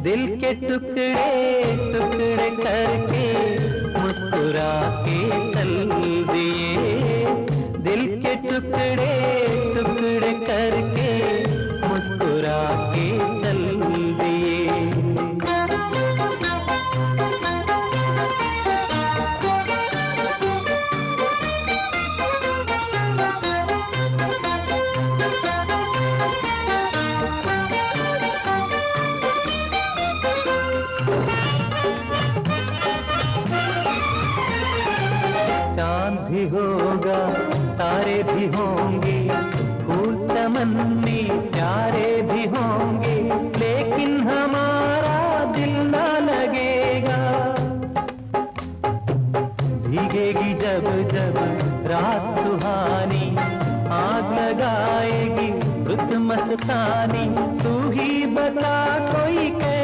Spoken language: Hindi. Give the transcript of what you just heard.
दिल के टुकड़े टुकड़े करके मुस्कुरा के चल दिए, दिल के टुकड़े टुकड़े करके मुस्कुरा के चल दिए। चांद भी होगा तारे भी होंगे, फूल चमन में प्यारे भी होंगे, लेकिन हमारा दिल ना लगेगा। भीगेगी जब जब रात सुहानी, आग लगाएगी रुत मस्तानी, तू ही बता कोई